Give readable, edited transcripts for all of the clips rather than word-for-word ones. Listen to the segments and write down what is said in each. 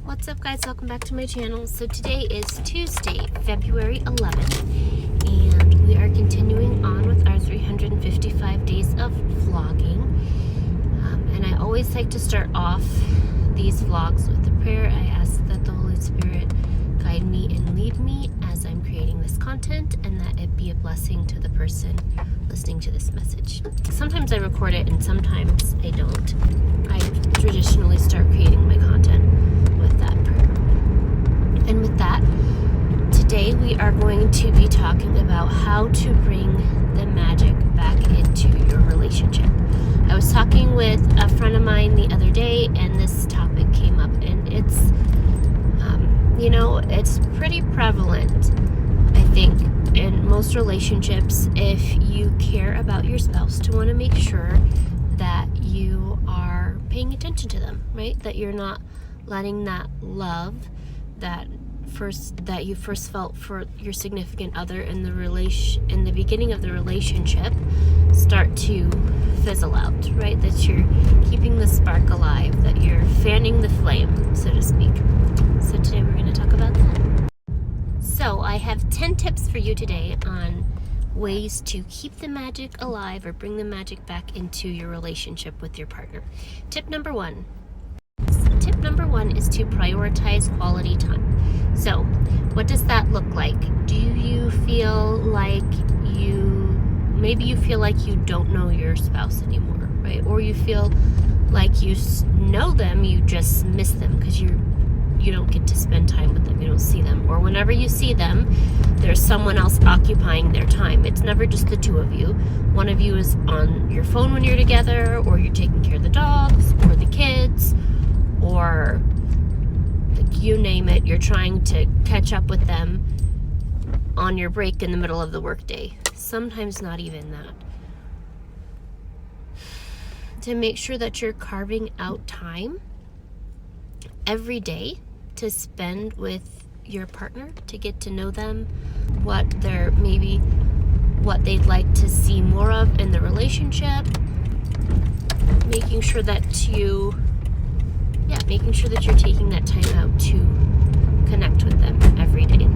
What's up, guys? Welcome back to my channel. So today is Tuesday, February 11th, and we are continuing on with our 355 days of vlogging. And I always like to start off these vlogs with a prayer. I ask that the Holy Spirit guide me and lead me as I'm creating this content, and that it be a blessing to the person listening to this message. Sometimes I record it and sometimes I don't. I traditionally start creating my content with that prayer. And with that, today we are going to be talking about how to bring the magic back into your relationship. I was talking with a friend of mine the other day, and this topic came up, and it's it's pretty prevalent, I think, in most relationships. If you care about your spouse, to want to make sure that you are paying attention to them, right? That you're not letting that love that you first felt for your significant other in the beginning of the relationship start to fizzle out, right? That you're keeping the spark alive, that you're fanning the flame, so to speak. So today we're going to talk about that. So I have 10 tips for you today on ways to keep the magic alive or bring the magic back into your relationship with your partner. Tip number one is to prioritize quality time. So what does that look like? Do you feel like maybe you feel like you don't know your spouse anymore, right? Or you feel like you know them, you just miss them because you don't get to spend time with them, you don't see them. Or whenever you see them, there's someone else occupying their time. It's never just the two of you. One of you is on your phone when you're together, or you're taking care of the dogs or the kids, or you name it, you're trying to catch up with them on your break in the middle of the workday. Sometimes not even that. To make sure that you're carving out time every day to spend with your partner, to get to know them, what they'd like to see more of in the relationship, making sure that you're taking that time out to connect with them every day,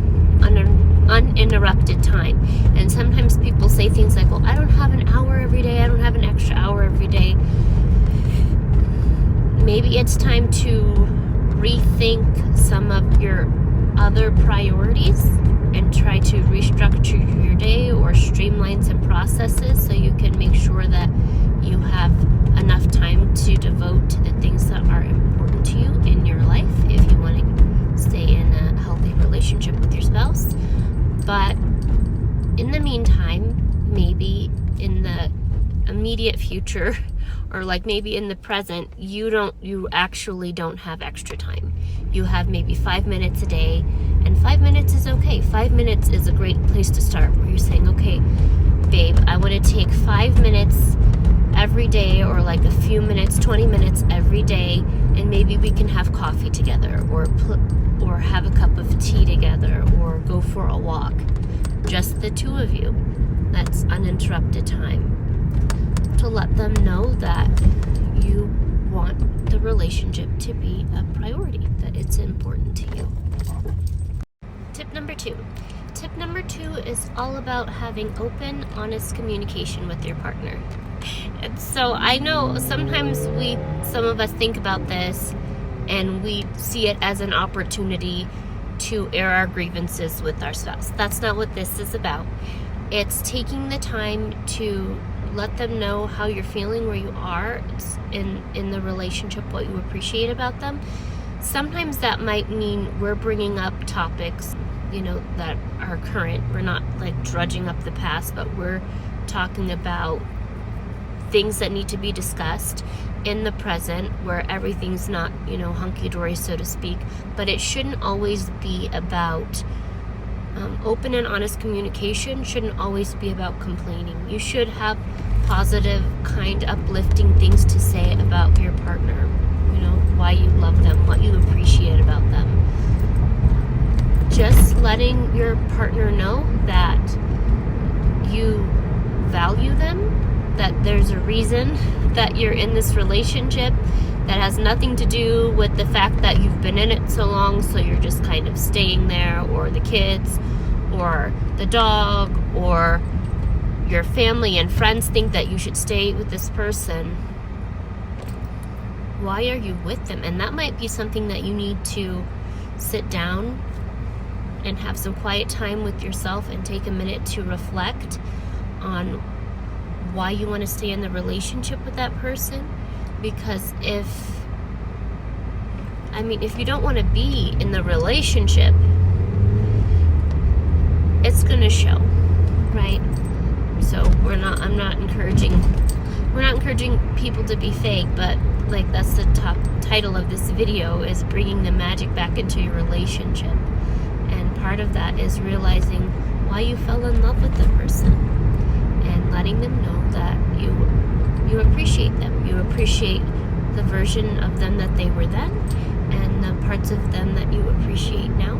uninterrupted time. And sometimes people say things like, well, I don't have an hour every day, I don't have an extra hour every day. Maybe it's time to rethink some of your other priorities and try to restructure your day or streamline some processes so you can make sure that you have enough time to devote to the things that are important to you in your life if you want to stay in a healthy relationship with your spouse. But in the meantime, maybe in the immediate future, or like maybe in the present, you actually don't have extra time. You have maybe 5 minutes a day, and 5 minutes is okay. 5 minutes is a great place to start, where you're saying, okay, babe, I want to take 5 minutes every day, or like a few minutes, 20 minutes every day, and maybe we can have coffee together, or have a cup of tea together, or go for a walk. Just the two of you. That's uninterrupted time. To let them know that you want the relationship to be a priority, that it's important to you. Tip number two. Tip number two is all about having open, honest communication with your partner. And so I know sometimes some of us think about this and we see it as an opportunity to air our grievances with our spouse. That's not what this is about. It's taking the time to let them know how you're feeling, where you are in the relationship, what you appreciate about them. Sometimes that might mean we're bringing up topics, that are current. We're not like drudging up the past, but we're talking about things that need to be discussed in the present, where everything's not, hunky-dory, so to speak. But it shouldn't always be about open and honest communication. Shouldn't always be about complaining. You should have positive, kind, uplifting things to say about your partner. Why you love them, what you appreciate about them. Just letting your partner know that you value them, that there's a reason that you're in this relationship, that has nothing to do with the fact that you've been in it so long, so you're just kind of staying there, or the kids, or the dog, or your family and friends think that you should stay with this person. Why are you with them? And that might be something that you need to sit down and have some quiet time with yourself and take a minute to reflect on why you want to stay in the relationship with that person. Because if you don't want to be in the relationship, it's going to show, right? So we're not encouraging people to be fake, but like that's the top title of this video, is bringing the magic back into your relationship. And part of that is realizing why you fell in love with the person and letting them know that you appreciate them. You appreciate the version of them that they were then and the parts of them that you appreciate now.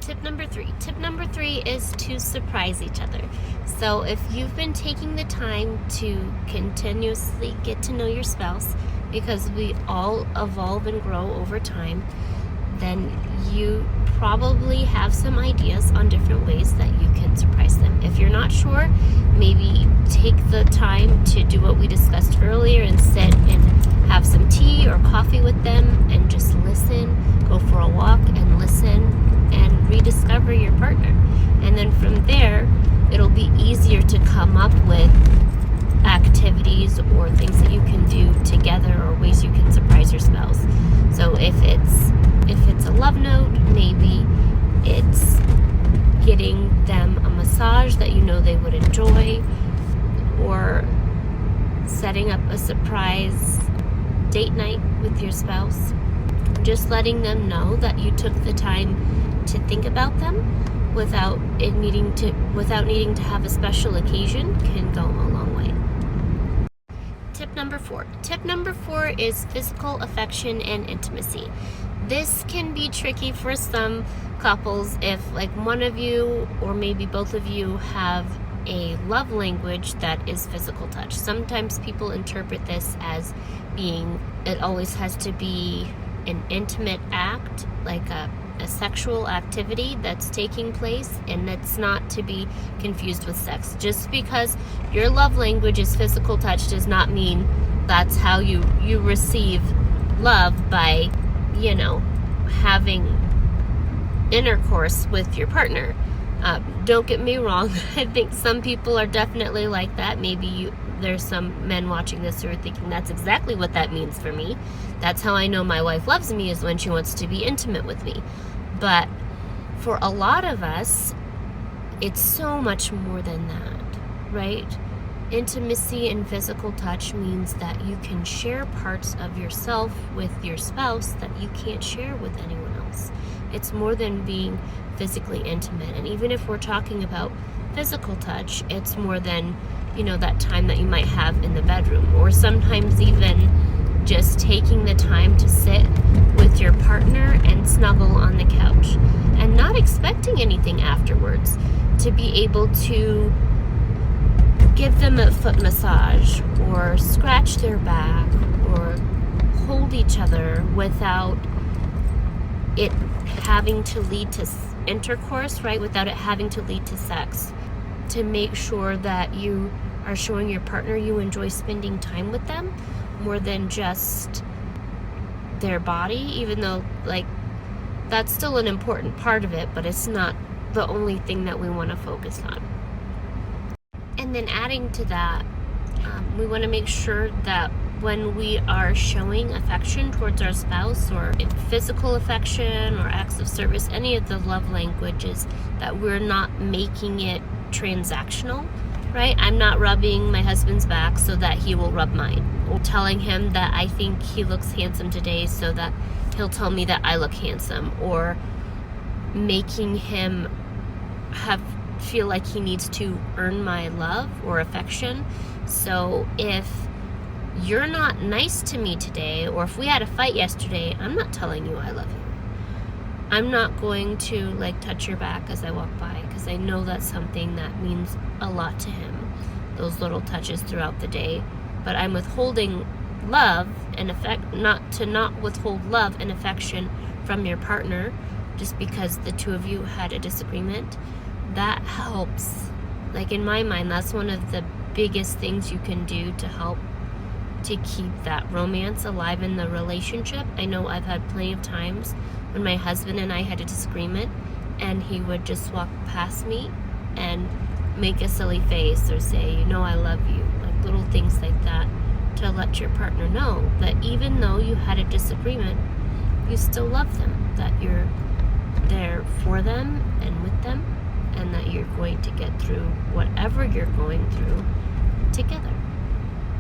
Tip number 3. Tip number 3 is to surprise each other. So if you've been taking the time to continuously get to know your spouse, because we all evolve and grow over time, then you probably have some ideas on different ways that you can surprise them. If you're not sure, maybe take the time to do what we discussed earlier and sit and have some tea or coffee with them and just listen. Go for a walk and listen and rediscover your partner. And then from there, it'll be easier to come up with activities or things that you can do together, or ways you can surprise your spouse. So if it's a love note, maybe it's getting them a massage that you know they would enjoy, or setting up a surprise date night with your spouse. Just letting them know that you took the time to think about them without needing to have a special occasion can go a long way. Tip number 4. Tip number 4 is physical affection and intimacy. This can be tricky for some couples if like one of you or maybe both of you have a love language that is physical touch. Sometimes people interpret this as it always has to be an intimate act, like a sexual activity that's taking place, and that's not to be confused with sex. Just because your love language is physical touch does not mean that's how you receive love, by having intercourse with your partner. Don't get me wrong, I think some people are definitely like that. Maybe there's some men watching this who are thinking that's exactly what that means for me. That's how I know my wife loves me, is when she wants to be intimate with me. But for a lot of us, it's so much more than that, right? Intimacy and physical touch means that you can share parts of yourself with your spouse that you can't share with anyone else. It's more than being physically intimate. And even if we're talking about physical touch, it's more than, that time that you might have in the bedroom, or sometimes even just taking the time to sit with your partner and snuggle on the couch and not expecting anything afterwards, to be able to give them a foot massage or scratch their back or hold each other without it having to lead to intercourse, right? Without it having to lead to sex. To make sure that you are showing your partner you enjoy spending time with them more than just their body, even though that's still an important part of it, but it's not the only thing that we want to focus on. And then adding to that, we want to make sure that when we are showing affection towards our spouse, or physical affection or acts of service, any of the love languages, that we're not making it transactional, right? I'm not rubbing my husband's back so that he will rub mine, or telling him that I think he looks handsome today so that he'll tell me that I look handsome, or making him feel like he needs to earn my love or affection. So if you're not nice to me today, or if we had a fight yesterday, I'm not telling you I love you. I'm not going to touch your back as I walk by, because I know that's something that means a lot to him, those little touches throughout the day. But I'm withholding love and not withhold love and affection from your partner just because the two of you had a disagreement. That helps. Like, in my mind, that's one of the biggest things you can do to help to keep that romance alive in the relationship. I know I've had plenty of times when my husband and I had a disagreement and he would just walk past me and make a silly face or say, you know, I love you, like little things like that, to let your partner know that even though you had a disagreement, you still love them, that you're there for them and with them, and that you're going to get through whatever you're going through together.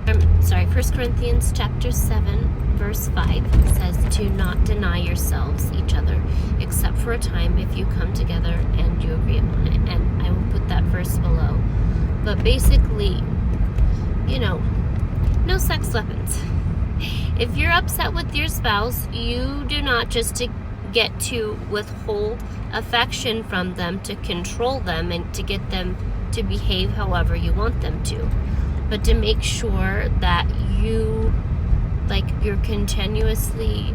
1 Corinthians chapter 7 verse 5 says to not deny yourselves each other except for a time if you come together and you agree upon it. And I will put that verse below. But basically, you know, no sex weapons. If you're upset with your spouse, you do not just to get to withhold affection from them, to control them and to get them to behave however you want them to, but to make sure that you're continuously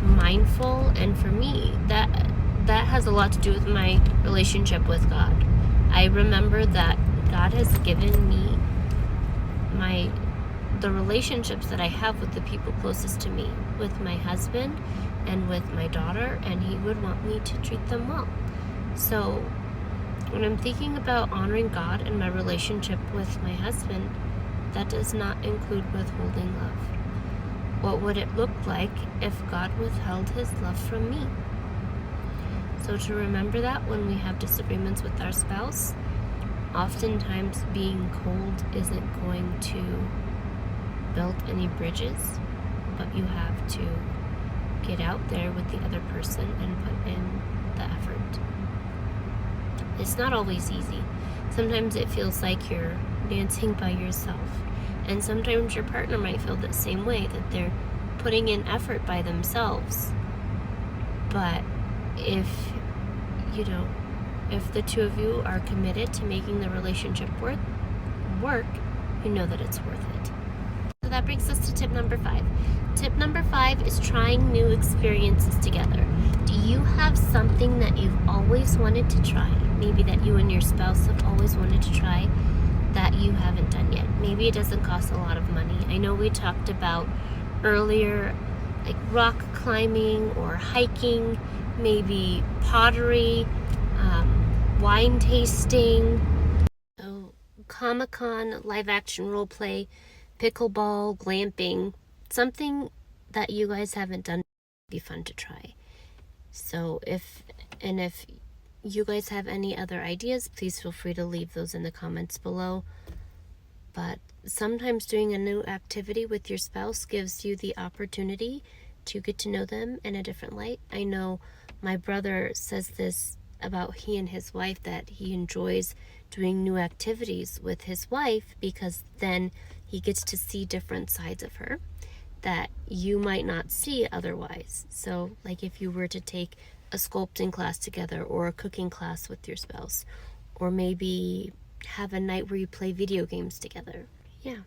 mindful. And for me, that has a lot to do with my relationship with God. I remember that God has given me the relationships that I have with the people closest to me, with my husband and with my daughter, and he would want me to treat them well. So when I'm thinking about honoring God in my relationship with my husband, that does not include withholding love. What would it look like if God withheld his love from me? So to remember that when we have disagreements with our spouse, oftentimes being cold isn't going to build any bridges, but you have to get out there with the other person and put in the effort. It's not always easy. Sometimes it feels like you're dancing by yourself. And sometimes your partner might feel the same way, that they're putting in effort by themselves. But if the two of you are committed to making the relationship work, you know that it's worth it. So that brings us to tip number 5. Tip number 5 is trying new experiences together. Do you have something that you've always wanted to try? Maybe that you and your spouse have always wanted to try that you haven't done yet. Maybe it doesn't cost a lot of money. I know we talked about earlier, like rock climbing or hiking, maybe pottery, wine tasting, Comic-Con, live action role play, pickleball, glamping, something that you guys haven't done would be fun to try. So if you guys have any other ideas, please feel free to leave those in the comments below. But sometimes doing a new activity with your spouse gives you the opportunity to get to know them in a different light. I know my brother says this about he and his wife, that he enjoys doing new activities with his wife because then he gets to see different sides of her that you might not see otherwise. So like if you were to take a sculpting class together or a cooking class with your spouse, or maybe have a night where you play video games together. Yeah.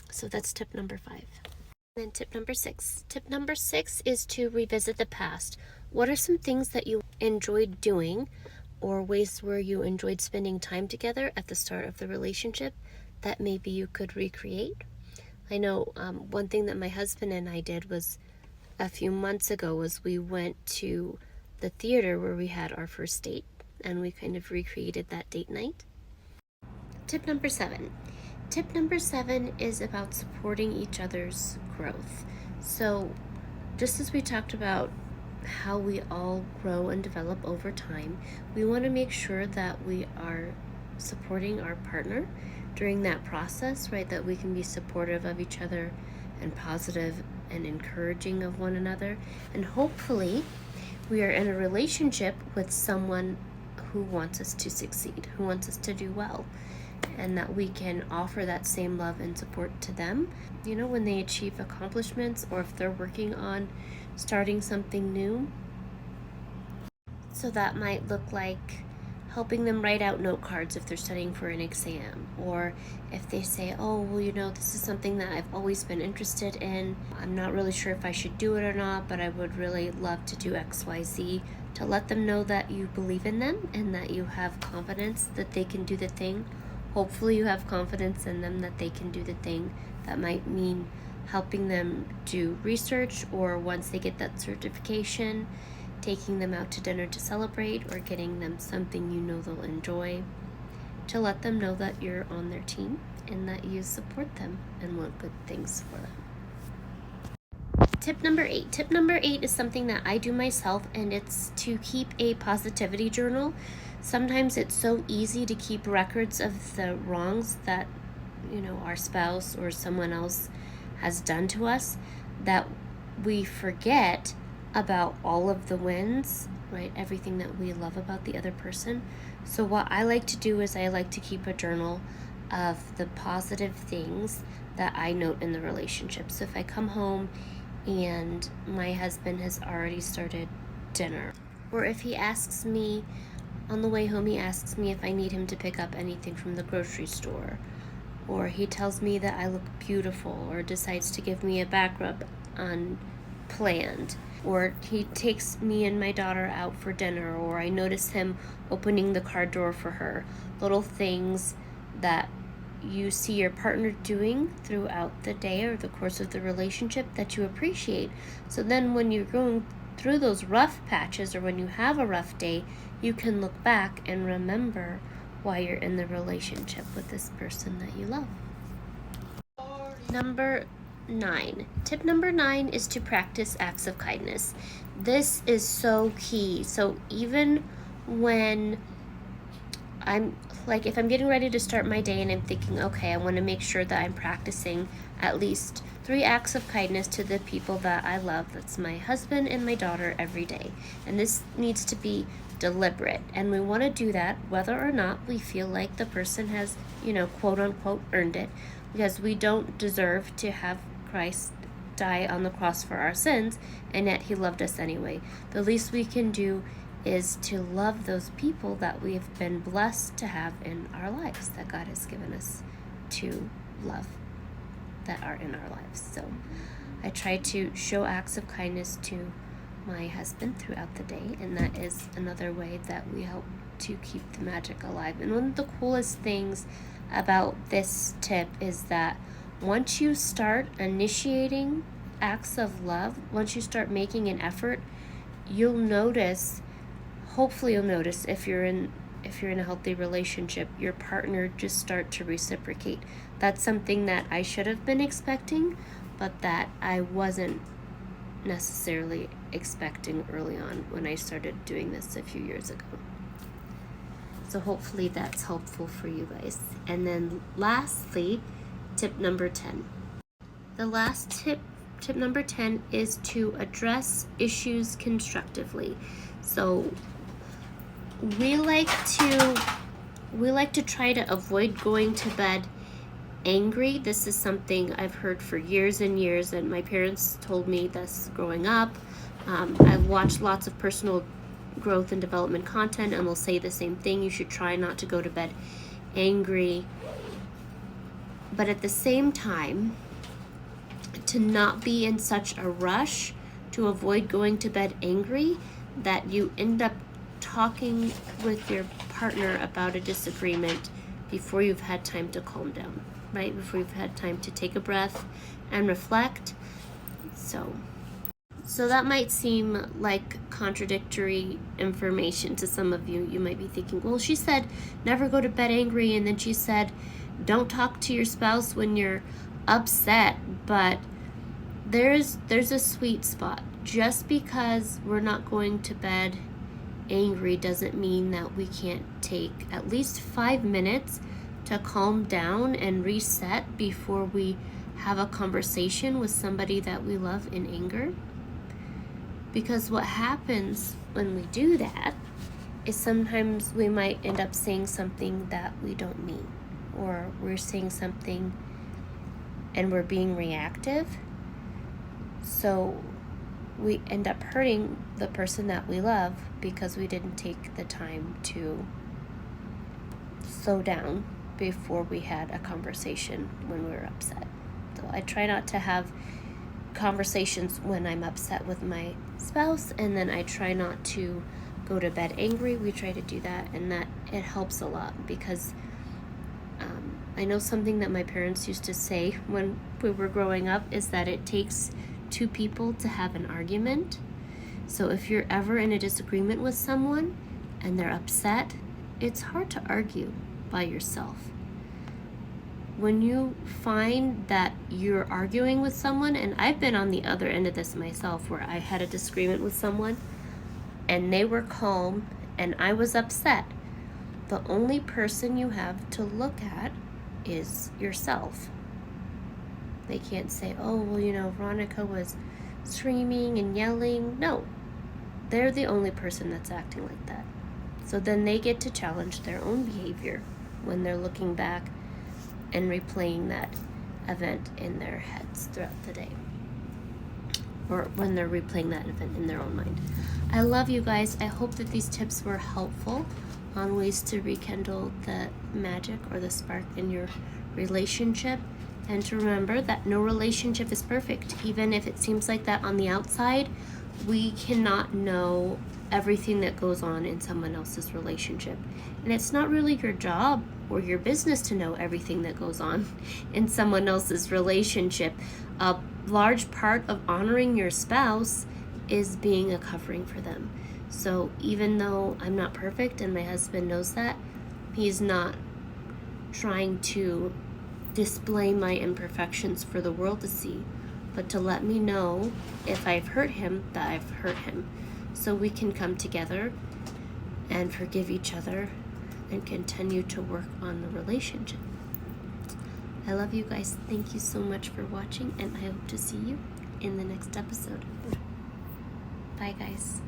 So that's tip number 5. And then tip number 6. Tip number 6 is to revisit the past. What are some things that you enjoyed doing, or ways where you enjoyed spending time together at the start of the relationship that maybe you could recreate? I know one thing that my husband and I did was a few months ago was we went to the theater where we had our first date, and we kind of recreated that date night. Tip number 7. Tip number 7 is about supporting each other's growth. So just as we talked about how we all grow and develop over time, we want to make sure that we are supporting our partner during that process, right? That we can be supportive of each other and positive and encouraging of one another. And hopefully we are in a relationship with someone who wants us to succeed, who wants us to do well, and that we can offer that same love and support to them, when they achieve accomplishments or if they're working on starting something new. So that might look like helping them write out note cards if they're studying for an exam, or if they say, oh, well, this is something that I've always been interested in. I'm not really sure if I should do it or not, but I would really love to do XYZ, to let them know that you believe in them and that you have confidence that they can do the thing. Hopefully you have confidence in them that they can do the thing. That might mean helping them do research, or once they get that certification, taking them out to dinner to celebrate, or getting them something they'll enjoy, to let them know that you're on their team and that you support them and want good things for them. Tip number 8. Tip number 8 is something that I do myself, and it's to keep a positivity journal. Sometimes it's so easy to keep records of the wrongs that our spouse or someone else has done to us, that we forget about all of the wins, right? Everything that we love about the other person. So what I like to do is I like to keep a journal of the positive things that I note in the relationship. So if I come home and my husband has already started dinner, or if he asks me on the way home, he asks me if I need him to pick up anything from the grocery store, or he tells me that I look beautiful, or decides to give me a back rub unplanned, or he takes me and my daughter out for dinner, or I notice him opening the car door for her. Little things that you see your partner doing throughout the day or the course of the relationship that you appreciate. So then when you're going through those rough patches, or when you have a rough day, you can look back and remember why you're in the relationship with this person that you love. Number 9. Tip number 9 is to practice acts of kindness. This is so key. So even when if I'm getting ready to start my day and I'm thinking, okay, I want to make sure that I'm practicing at least 3 acts of kindness to the people that I love. That's my husband and my daughter every day. And this needs to be deliberate. And we want to do that whether or not we feel like the person has, quote unquote, earned it. Because we don't deserve to have Christ die on the cross for our sins, and yet he loved us anyway. The least we can do is to love those people that we have been blessed to have in our lives, that God has given us to love, that are in our lives. So I try to show acts of kindness to my husband throughout the day, and that is another way that we help to keep the magic alive. And one of the coolest things about this tip is that once you start initiating acts of love, once you start making an effort, you'll notice, hopefully you'll notice, if you're in a healthy relationship, your partner just start to reciprocate. That's something that I should have been expecting, but that I wasn't necessarily expecting early on when I started doing this a few years ago. So hopefully that's helpful for you guys. And then lastly, tip number 10. The last tip number 10, is to address issues constructively. So we like to try to avoid going to bed angry. This is something I've heard for years and years, and my parents told me this growing up. I've watched lots of personal growth and development content, and they'll say the same thing. You should try not to go to bed angry, but at the same time, to not be in such a rush to avoid going to bed angry that you end up talking with your partner about a disagreement before you've had time to calm down, right? Before you've had time to take a breath and reflect. So that might seem like contradictory information to some of you. You might be thinking, well, she said never go to bed angry, and then she said don't talk to your spouse when you're upset. But there's a sweet spot. Just because we're not going to bed angry doesn't mean that we can't take at least 5 minutes to calm down and reset before we have a conversation with somebody that we love in anger. Because what happens when we do that is sometimes we might end up saying something that we don't mean, or we're saying something and we're being reactive. So we end up hurting the person that we love because we didn't take the time to slow down before we had a conversation when we were upset. So I try not to have conversations when I'm upset with my spouse, and then I try not to go to bed angry. We try to do that, and that it helps a lot because I know something that my parents used to say when we were growing up is that it takes two people to have an argument. So if you're ever in a disagreement with someone and they're upset, it's hard to argue by yourself. When you find that you're arguing with someone, and I've been on the other end of this myself, where I had a disagreement with someone and they were calm and I was upset, the only person you have to look at is yourself. They can't say, oh, well, you know, Veronica was screaming and yelling. No, they're the only person that's acting like that. So then they get to challenge their own behavior when they're looking back and replaying that event in their heads throughout the day, or when they're replaying that event in their own mind. I love you guys. I hope that these tips were helpful on ways to rekindle the magic or the spark in your relationship. And to remember that no relationship is perfect. Even if it seems like that on the outside, we cannot know everything that goes on in someone else's relationship. And it's not really your job or your business to know everything that goes on in someone else's relationship. A large part of honoring your spouse is being a covering for them. So even though I'm not perfect and my husband knows that, he's not trying to display my imperfections for the world to see, but to let me know if I've hurt him, that I've hurt him, so we can come together and forgive each other and continue to work on the relationship. I love you guys. Thank you so much for watching, and I hope to see you in the next episode. Bye, guys.